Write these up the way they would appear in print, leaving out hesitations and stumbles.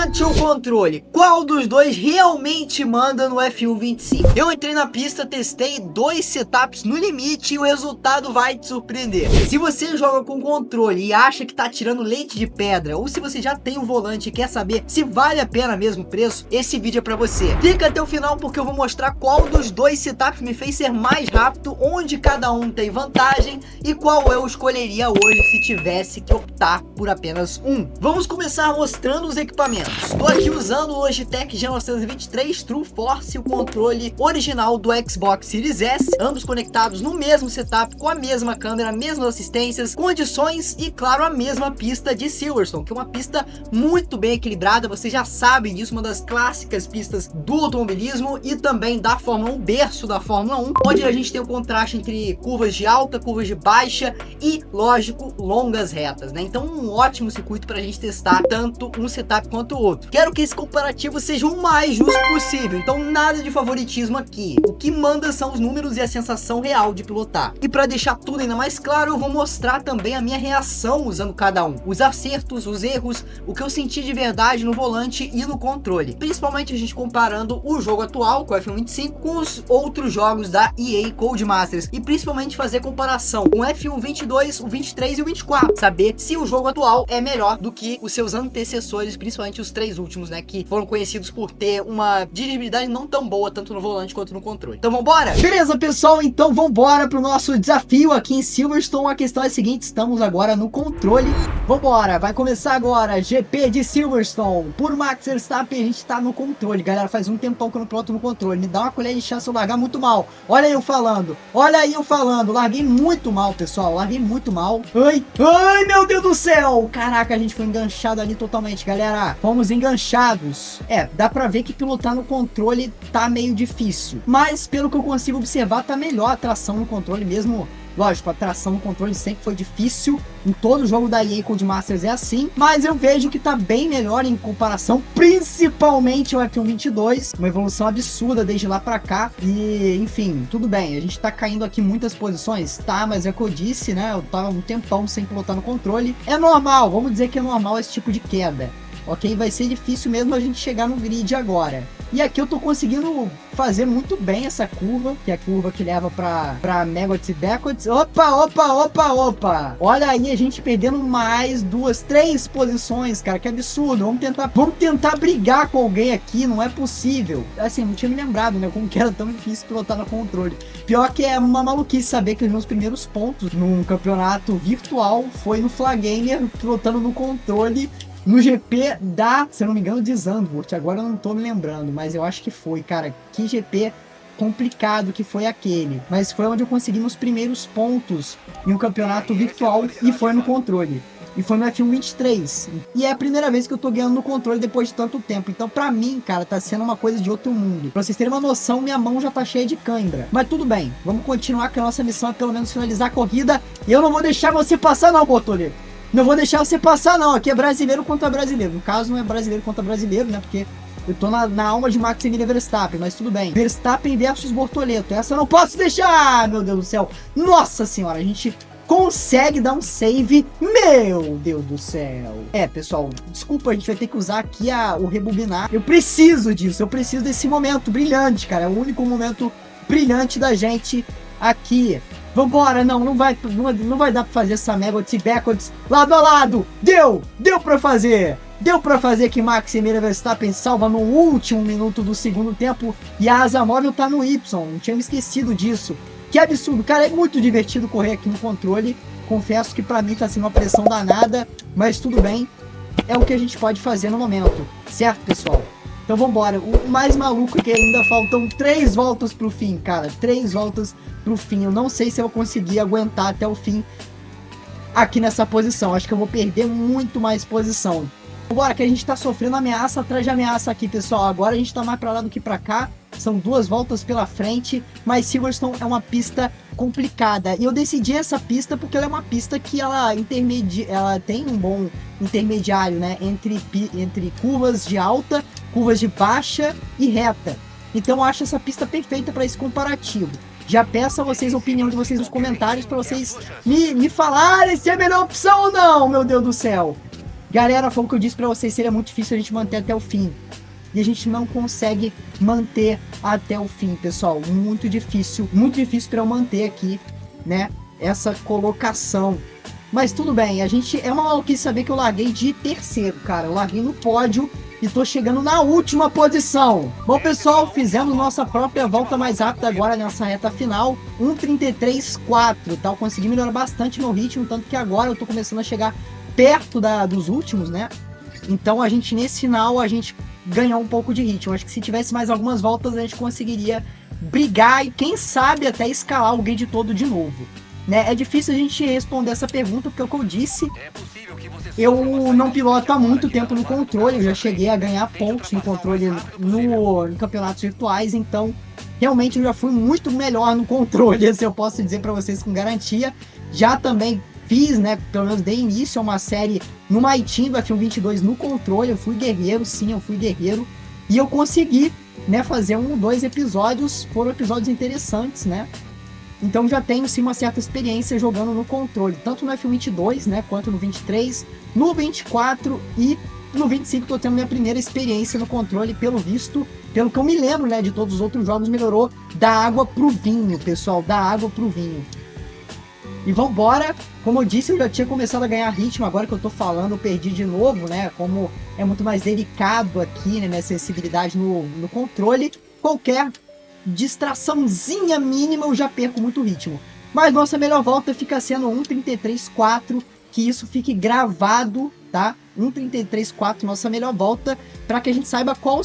volante ou controle? Qual dos dois realmente manda no F1 25? Eu entrei na pista, testei 2 setups no limite e o resultado vai te surpreender. Se você joga com controle e acha que tá tirando leite de pedra, ou se você já tem um volante e quer saber se vale a pena mesmo o preço, esse vídeo é pra você. Fica até o final porque eu vou mostrar qual dos 2 setups me fez ser mais rápido, onde cada um tem vantagem e qual eu escolheria hoje se tivesse que optar por apenas um. Vamos começar mostrando os equipamentos. Estou aqui usando o Logitech G923 True Force, o controle original do Xbox Series S, ambos conectados no mesmo setup, com a mesma câmera, mesmas assistências, condições e claro a mesma pista de Silverstone, que é uma pista muito bem equilibrada. Vocês já sabem disso, uma das clássicas pistas do automobilismo e também da Fórmula 1, berço da Fórmula 1, onde a gente tem o contraste entre curvas de alta, curvas de baixa e, lógico, longas retas, né? Então um ótimo circuito para a gente testar tanto um setup quanto o outro. Quero que esse comparativo seja o mais justo possível, então nada de favoritismo aqui. O que manda são os números e a sensação real de pilotar. E para deixar tudo ainda mais claro, eu vou mostrar também a minha reação usando cada um. Os acertos, os erros, o que eu senti de verdade no volante e no controle. Principalmente a gente comparando o jogo atual com o F1 25 com os outros jogos da EA Codemasters. E principalmente fazer comparação com o F1 22, o 23 e o 24. Saber se o jogo atual é melhor do que os seus antecessores, principalmente os 3 últimos, né? Que foram conhecidos por ter uma dirigibilidade não tão boa, tanto no volante quanto no controle. Então vambora? Beleza, pessoal? Então vambora pro nosso desafio aqui em Silverstone. A questão é a seguinte, estamos agora no controle. Vambora, vai começar agora, GP de Silverstone. Por Max Verstappen, a gente tá no controle. Galera, faz um tempão que eu não piloto no controle. Me dá uma colher de chance eu largar muito mal. Olha aí eu falando, olha aí eu falando. Larguei muito mal, pessoal, larguei muito mal. Ai, meu Deus do céu. Caraca, a gente foi enganchado ali totalmente, galera. Fomos enganchados. É, dá pra ver que pilotar no controle tá meio difícil. Mas, pelo que eu consigo observar, tá melhor a tração no controle mesmo. Lógico, a tração no controle sempre foi difícil. Em todo jogo da EA Codemasters é assim. Mas eu vejo que tá bem melhor em comparação, principalmente ao F1 22. Uma evolução absurda desde lá pra cá. E, enfim, tudo bem. A gente tá caindo aqui muitas posições. Tá, mas é o que eu disse, né? Eu tava um tempão sem pilotar no controle. É normal, vamos dizer que é normal esse tipo de queda. Ok? Vai ser difícil mesmo a gente chegar no grid agora. E aqui eu tô conseguindo fazer muito bem essa curva, que é a curva que leva pra Megawatts e Backwards. Opa! Olha aí a gente perdendo mais 2, 3 posições, cara, que absurdo. Vamos tentar brigar com alguém aqui, não é possível. Assim, não tinha me lembrado, né, como que era tão difícil pilotar no controle. Pior que é uma maluquice saber que os meus primeiros pontos num campeonato virtual foi no Flagamer, pilotando no controle. No GP da, se eu não me engano, de Zandvoort, agora eu não tô me lembrando, mas eu acho que foi, cara, que GP complicado que foi aquele, mas foi onde eu consegui meus primeiros pontos em um campeonato virtual e foi no controle, e foi no F1 23, e é a primeira vez que eu tô ganhando no controle depois de tanto tempo, então pra mim, cara, tá sendo uma coisa de outro mundo. Pra vocês terem uma noção, minha mão já tá cheia de cãibra, mas tudo bem, vamos continuar, que a nossa missão é pelo menos finalizar a corrida, e eu não vou deixar você passar não, Bortoleto. Não vou deixar você passar não, aqui é brasileiro contra brasileiro. No caso não é brasileiro contra brasileiro, né, porque eu tô na alma de Max Verstappen, mas tudo bem. Verstappen versus Bortoleto, essa eu não posso deixar, meu Deus do céu. Nossa senhora, a gente consegue dar um save, meu Deus do céu. É, pessoal, desculpa, a gente vai ter que usar aqui o rebobinar. Eu preciso disso, eu preciso desse momento brilhante, cara. É o único momento brilhante da gente aqui. Vambora, não vai dar pra fazer essa Megawatts e Backwards lado a lado. Deu pra fazer. Deu pra fazer que Max Verstappen salva no último minuto do segundo tempo e a asa móvel tá no Y. Não tinha me esquecido disso. Que absurdo, cara, é muito divertido correr aqui no controle. Confesso que pra mim tá sendo uma pressão danada, mas tudo bem. É o que a gente pode fazer no momento, certo, pessoal? Então vambora, o mais maluco é que ainda faltam 3 voltas pro fim, cara, 3 voltas pro fim. Eu não sei se eu vou conseguir aguentar até o fim aqui nessa posição, acho que eu vou perder muito mais posição. Vambora, que a gente tá sofrendo ameaça atrás de ameaça aqui, pessoal. Agora a gente tá mais pra lá do que pra cá, são 2 voltas pela frente, mas Silverstone é uma pista complicada. E eu decidi essa pista porque ela é uma pista que ela tem um bom intermediário, né, entre curvas de alta, curvas de baixa e reta. Então eu acho essa pista perfeita para esse comparativo. Já peço a vocês a opinião de vocês nos comentários para vocês me falarem se é a melhor opção ou não, meu Deus do céu. Galera, foi o que eu disse pra vocês, seria muito difícil a gente manter até o fim. E a gente não consegue manter até o fim, pessoal. Muito difícil pra eu manter aqui, né, essa colocação. Mas tudo bem, a gente... É uma maluquice saber que eu larguei de terceiro, cara. Eu larguei no pódio e tô chegando na última posição. Bom, pessoal, fizemos nossa própria volta mais rápida agora nessa reta final. 1:33.4, tá? Eu consegui melhorar bastante meu ritmo, tanto que agora eu tô começando a chegar perto dos últimos, né? Então a gente, nesse final, a gente ganhou um pouco de ritmo. Acho que se tivesse mais algumas voltas, a gente conseguiria brigar e quem sabe até escalar o grid todo de novo, né? É difícil a gente responder essa pergunta, porque é o que eu disse, eu não piloto há muito tempo no controle, eu já cheguei a ganhar pontos no controle em campeonatos virtuais, então realmente eu já fui muito melhor no controle, assim eu posso dizer para vocês com garantia. Já também fiz, né, pelo menos dei início a uma série no My Team do F1 22 no controle, eu fui guerreiro, sim, eu fui guerreiro, e eu consegui, né, fazer 1 ou 2 episódios, foram episódios interessantes, né, então já tenho sim uma certa experiência jogando no controle, tanto no F1 22, né, quanto no 23, no 24 e no 25 tô tendo minha primeira experiência no controle, pelo visto, pelo que eu me lembro, né, de todos os outros jogos, melhorou da água pro vinho, pessoal, da água pro vinho. E vambora, como eu disse, eu já tinha começado a ganhar ritmo, agora que eu tô falando, eu perdi de novo, né, como é muito mais delicado aqui, né, minha sensibilidade no controle, qualquer distraçãozinha mínima eu já perco muito ritmo. Mas nossa melhor volta fica sendo 1:33.4, que isso fique gravado, tá? 1:33.4, nossa melhor volta, para que a gente saiba qual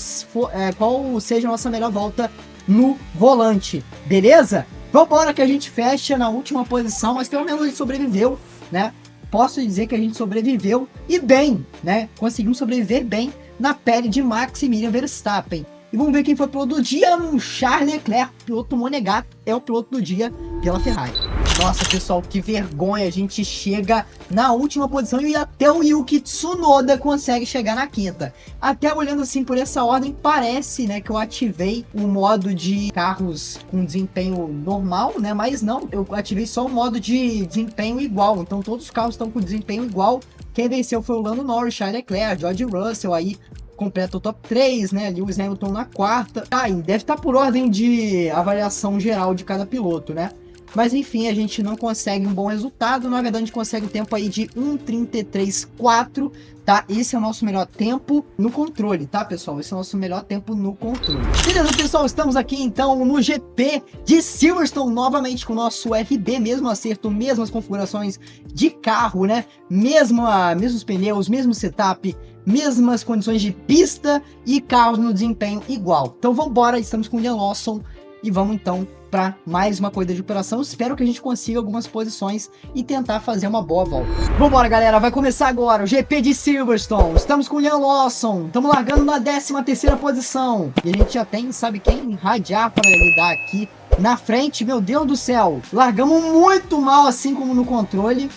seja a nossa melhor volta no volante, beleza? Vambora que a gente fecha na última posição, mas pelo menos a gente sobreviveu, né? Posso dizer que a gente sobreviveu e bem, né? Conseguimos sobreviver bem na pele de Maximilian Verstappen. E vamos ver quem foi o piloto do dia. Charles Leclerc, piloto monegato, é o piloto do dia pela Ferrari. Nossa, pessoal, que vergonha. A gente chega na última posição e até o Yuki Tsunoda consegue chegar na quinta. Até olhando assim por essa ordem, parece, né, que eu ativei o modo de carros com desempenho normal, né? Mas não, eu ativei só o modo de desempenho igual. Então todos os carros estão com desempenho igual. Quem venceu foi o Lando Norris, Charles Leclerc, George Russell aí completa o top 3, né? Lewis Hamilton na quarta. Ah, e deve estar por ordem de avaliação geral de cada piloto, né? Mas enfim, a gente não consegue um bom resultado. Na verdade, a gente consegue um tempo aí de 1:33.4, tá? Esse é o nosso melhor tempo no controle, tá, pessoal? Esse é o nosso melhor tempo no controle. Beleza, pessoal? Estamos aqui, então, no GP de Silverstone, novamente com o nosso FB, mesmo acerto, mesmas configurações de carro, né? Mesmos pneus, mesmo setup, mesmas condições de pista e carros no desempenho igual. Então, vamos embora. Estamos com o Liam Lawson e vamos, então, para mais uma corrida de operação. Espero que a gente consiga algumas posições e tentar fazer uma boa volta. Vambora, galera, vai começar agora o GP de Silverstone. Estamos com o Liam Lawson, estamos largando na 13ª posição. E a gente já tem, sabe quem? Radiar para lidar aqui na frente. Meu Deus do céu, largamos muito mal, assim como no controle.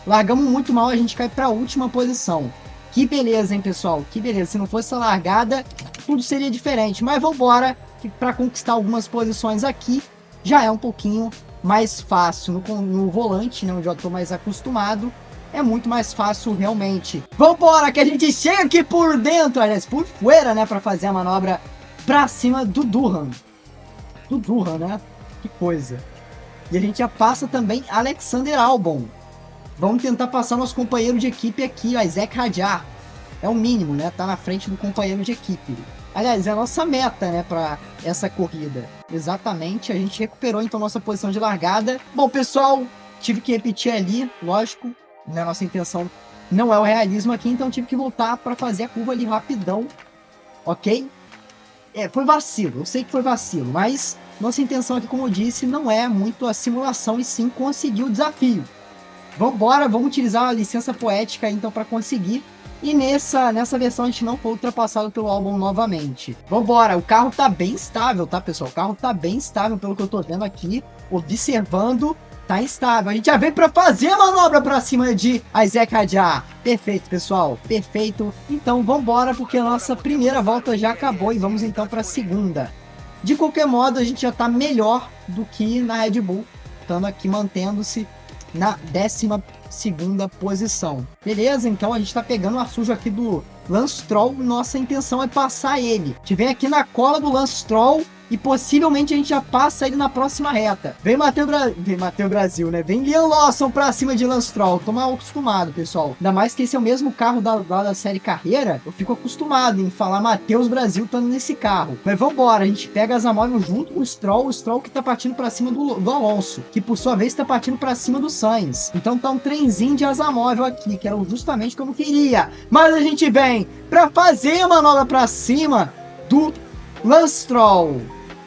Largamos muito mal, a gente cai para a última posição. Que beleza, hein, pessoal, que beleza. Se não fosse essa largada, tudo seria diferente. Mas vambora, que para conquistar algumas posições aqui já é um pouquinho mais fácil no volante, né, onde eu estou mais acostumado, é muito mais fácil realmente. Vambora que a gente chega aqui por dentro, aliás, por fora, né, para fazer a manobra para cima do Durham, né, que coisa. E a gente já passa também Alexander Albon. Vamos tentar passar nosso companheiro de equipe aqui, o Isaac Hadjar. É o mínimo, né, tá na frente do companheiro de equipe. Aliás, é a nossa meta, né, para essa corrida. Exatamente, a gente recuperou então nossa posição de largada. Bom, pessoal, tive que repetir ali, lógico, né, nossa intenção não é o realismo aqui, então tive que voltar para fazer a curva ali rapidão, ok? Foi vacilo, eu sei que foi vacilo, mas nossa intenção aqui, como eu disse, não é muito a simulação e sim conseguir o desafio. Vambora, vamos utilizar a licença poética então para conseguir. E nessa versão a gente não foi ultrapassado pelo Albon novamente. Vambora, o carro tá bem estável, tá, pessoal? O carro tá bem estável, pelo que eu tô vendo aqui, observando, tá estável. A gente já veio pra fazer a manobra pra cima de Isaac Hadjar. Perfeito, pessoal, perfeito. Então vambora, porque a nossa primeira volta já acabou e vamos então pra segunda. De qualquer modo, a gente já tá melhor do que na Red Bull, estando aqui mantendo-se na 12ª posição. Beleza? Então a gente tá pegando o ar sujo aqui do Lance Stroll. Nossa intenção é passar ele. A gente vem aqui na cola do Lance Stroll e possivelmente a gente já passa ele na próxima reta. Vem Matheus Brasil, né? Vem Liam Lawson pra cima de Lance Stroll. Tô mal acostumado, pessoal. Ainda mais que esse é o mesmo carro da série Carreira. Eu fico acostumado em falar Matheus Brasil estando nesse carro. Mas vambora, a gente pega as Zamóvel junto com o Stroll que tá partindo pra cima do Alonso, que por sua vez tá partindo pra cima do Sainz. Então tá um trenzinho de asa móvel aqui, que era justamente o que eu não queria. Mas a gente vem pra fazer a manobra pra cima do Lance Stroll.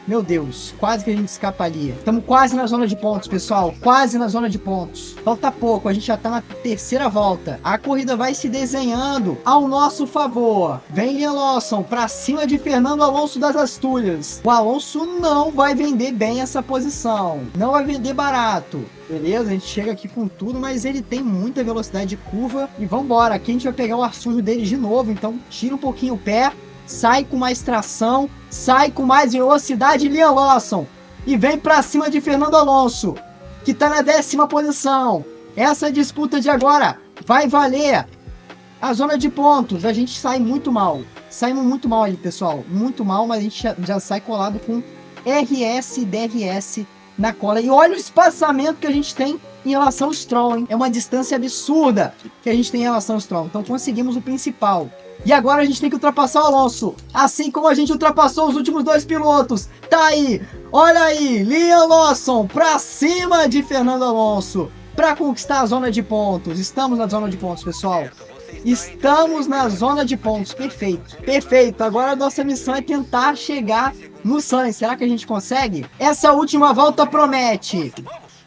Meu Deus, quase que a gente escapa ali. Estamos quase na zona de pontos, pessoal. Quase na zona de pontos. Falta pouco, a gente já tá na 3ª volta. A corrida vai se desenhando ao nosso favor. Vem Liam Lawson pra cima de Fernando Alonso das Astúrias. O Alonso não vai vender bem essa posição. Não vai vender barato. Beleza, a gente chega aqui com tudo, mas ele tem muita velocidade de curva. E vambora, aqui a gente vai pegar o ar sujo dele de novo. Então tira um pouquinho o pé. Sai com mais tração, sai com mais velocidade, Liam Lawson. E vem pra cima de Fernando Alonso, que tá na 10ª posição. Essa disputa de agora vai valer a zona de pontos. A gente sai muito mal. Saímos muito mal ali, pessoal. Muito mal, mas a gente já sai colado com RS e DRS na cola. E olha o espaçamento que a gente tem em relação ao Stroll, hein? É uma distância absurda que a gente tem em relação ao Stroll. Então conseguimos o principal. E agora a gente tem que ultrapassar o Alonso, assim como a gente ultrapassou os últimos 2 pilotos. Tá aí, olha aí, Liam Lawson pra cima de Fernando Alonso, pra conquistar a zona de pontos. Estamos na zona de pontos, pessoal. Estamos na zona de pontos, perfeito. Perfeito, agora a nossa missão é tentar chegar no Sainz. Será que a gente consegue? Essa última volta promete.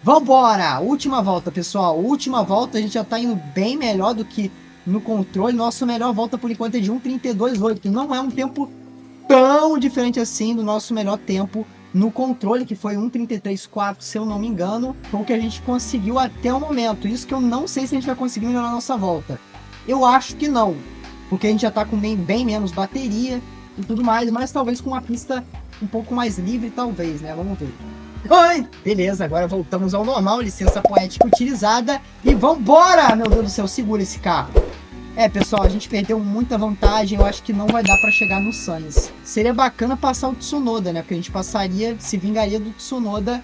Vambora, última volta, pessoal. Última volta, a gente já tá indo bem melhor do que no controle. Nossa melhor volta por enquanto é de 1:32.8, que não é um tempo tão diferente assim do nosso melhor tempo no controle, que foi 1:33.4, se eu não me engano. Foi o que a gente conseguiu até o momento. Isso que eu não sei se a gente vai conseguir melhorar a nossa volta. Eu acho que não, porque a gente já tá com bem menos bateria e tudo mais, mas talvez com uma pista um pouco mais livre, talvez, né? Vamos ver. Oi! Beleza, agora voltamos ao normal, licença poética utilizada e vambora! Meu Deus do céu, segura esse carro. É, pessoal, a gente perdeu muita vantagem, eu acho que não vai dar pra chegar no Sainz. Seria bacana passar o Tsunoda, né? Porque a gente passaria, se vingaria do Tsunoda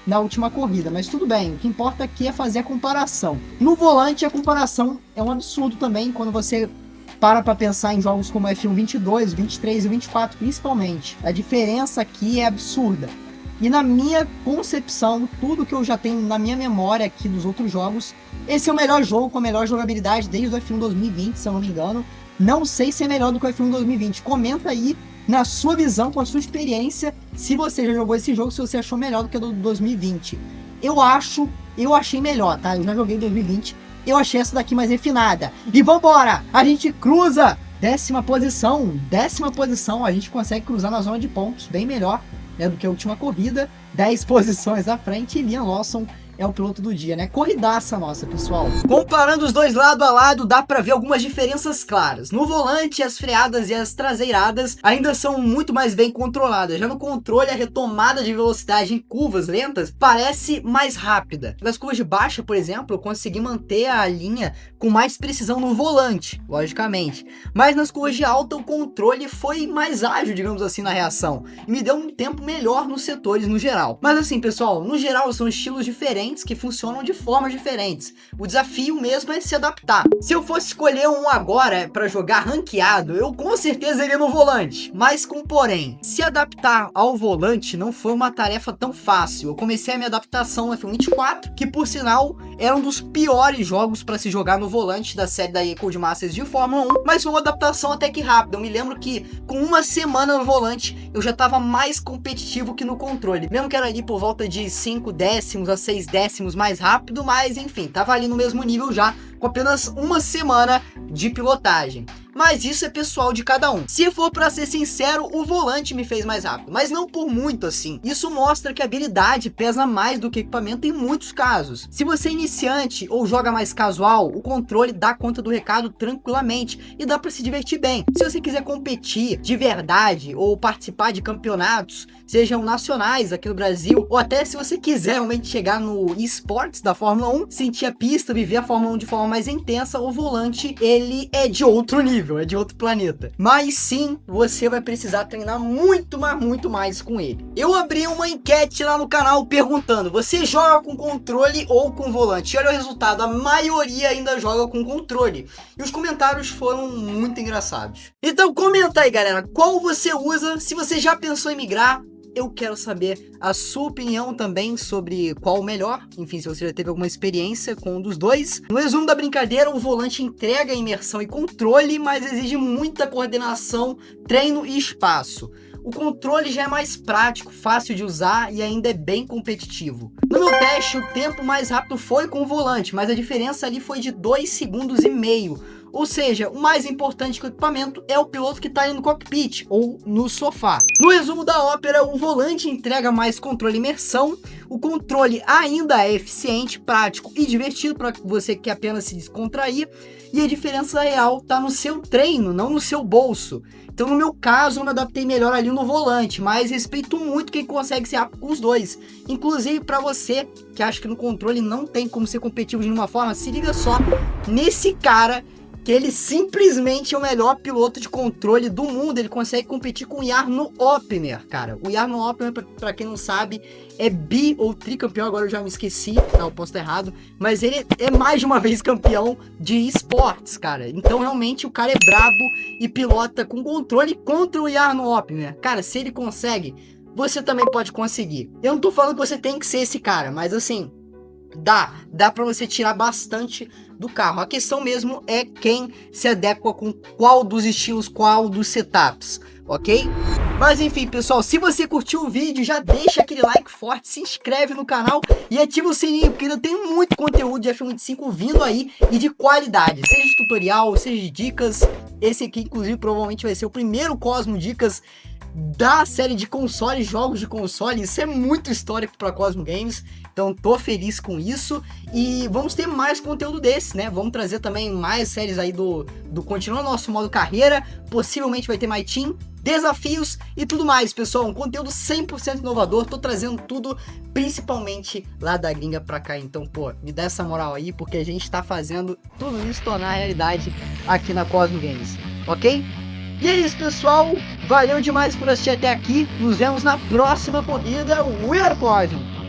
na última corrida, mas tudo bem, o que importa aqui é fazer a comparação. No volante, a comparação é um absurdo também, quando você para pensar em jogos como F1 22, 23 e 24, principalmente. A diferença aqui é absurda. E na minha concepção, tudo que eu já tenho na minha memória aqui dos outros jogos, esse é o melhor jogo com a melhor jogabilidade desde o F1 2020, se eu não me engano. Não sei se é melhor do que o F1 2020. Comenta aí, na sua visão, com a sua experiência, se você já jogou esse jogo, se você achou melhor do que o do 2020. Eu achei melhor, tá? Eu já joguei 2020, eu achei essa daqui mais refinada. E vambora! A gente cruza! 10ª posição, a gente consegue cruzar na zona de pontos, bem melhor, né, do que a última corrida. 10 posições à frente, e Liam Lawson é o piloto do dia, né? Corridaça nossa, pessoal. Comparando os dois lado a lado, dá pra ver algumas diferenças claras. No volante, as freadas e as traseiradas ainda são muito mais bem controladas. Já no controle, a retomada de velocidade em curvas lentas parece mais rápida. Nas curvas de baixa, por exemplo, eu consegui manter a linha com mais precisão no volante, logicamente. Mas nas curvas de alta, o controle foi mais ágil, digamos assim, na reação. E me deu um tempo melhor nos setores no geral. Mas assim, pessoal, no geral são estilos diferentes que funcionam de formas diferentes. O desafio mesmo é se adaptar. Se eu fosse escolher um agora para jogar ranqueado, eu com certeza iria no volante. Mas com porém, se adaptar ao volante não foi uma tarefa tão fácil. Eu comecei a minha adaptação no F1 24, que por sinal era um dos piores jogos para se jogar no volante da série da Codemasters de Fórmula 1, mas foi uma adaptação até que rápida. Eu me lembro que com uma semana no volante eu já estava mais competitivo que no controle, mesmo que era ali por volta de 5 décimos a 6 décimos mais rápido, mas enfim, tava ali no mesmo nível já, com apenas uma semana de pilotagem. mas isso é pessoal de cada um. Se for pra ser sincero, o volante me fez mais rápido, mas não por muito assim. Isso mostra que a habilidade pesa mais do que equipamento em muitos casos. Se você é iniciante ou joga mais casual, o controle dá conta do recado tranquilamente e dá pra se divertir bem. Se você quiser competir de verdade ou participar de campeonatos, sejam nacionais aqui no Brasil, ou até se você quiser realmente chegar no esportes da Fórmula 1, sentir a pista, viver a Fórmula 1 de forma mais intensa, o volante, ele é de outro nível, é de outro planeta. Mas sim, você vai precisar treinar muito mais com ele. Eu abri uma enquete lá no canal perguntando, você joga com controle ou com volante? E olha o resultado, a maioria ainda joga com controle. E os comentários foram muito engraçados. Então comenta aí, galera, qual você usa, se você já pensou em migrar. Eu quero saber a sua opinião também sobre qual o melhor. Enfim, se você já teve alguma experiência com um dos dois. No resumo da brincadeira, o volante entrega imersão e controle, mas exige muita coordenação, treino e espaço. O controle já é mais prático, fácil de usar e ainda é bem competitivo. No meu teste, o tempo mais rápido foi com o volante, mas a diferença ali foi de 2,5 segundos. Ou seja, o mais importante que o equipamento é o piloto que está ali no cockpit ou no sofá. No resumo da ópera, o volante entrega mais controle e imersão. O controle ainda é eficiente, prático e divertido para você que quer apenas se descontrair. E a diferença real está no seu treino, não no seu bolso. Então no meu caso eu me adaptei melhor ali no volante, mas respeito muito quem consegue ser rápido com os dois. Inclusive para você que acha que no controle não tem como ser competitivo de nenhuma forma, se liga só nesse cara, que ele simplesmente é o melhor piloto de controle do mundo. Ele consegue competir com o Jarno Opmeer, cara. O Jarno Opmeer, pra quem não sabe, é bi ou tricampeão, agora eu já me esqueci, tá? Eu posso estar errado, mas ele é mais de uma vez campeão de esportes, cara. Então realmente o cara é brabo e pilota com controle contra o Jarno Opmeer. Cara, se ele consegue, você também pode conseguir. Eu não tô falando que você tem que ser esse cara, mas assim, dá pra você tirar bastante do carro. A questão mesmo é quem se adequa com qual dos estilos, qual dos setups, ok? Mas enfim, pessoal, se você curtiu o vídeo, já deixa aquele like forte, se inscreve no canal e ativa o sininho, porque ainda tem muito conteúdo de F125 vindo aí e de qualidade, seja de tutorial, seja de dicas. Esse aqui, inclusive, provavelmente vai ser o primeiro Cosmo Dicas da série de consoles, jogos de console. Isso é muito histórico para Cosmo Games, então tô feliz com isso. E vamos ter mais conteúdo desse, né? Vamos trazer também mais séries aí do continuando nosso modo carreira. Possivelmente vai ter My Team, desafios e tudo mais, pessoal. Um conteúdo 100% inovador. Tô trazendo tudo, principalmente lá da gringa pra cá. Então, pô, me dá essa moral aí, porque a gente tá fazendo tudo isso tornar realidade aqui na Cosmo Games, ok? E é isso, pessoal. Valeu demais por assistir até aqui. Nos vemos na próxima corrida. We are Cosmo!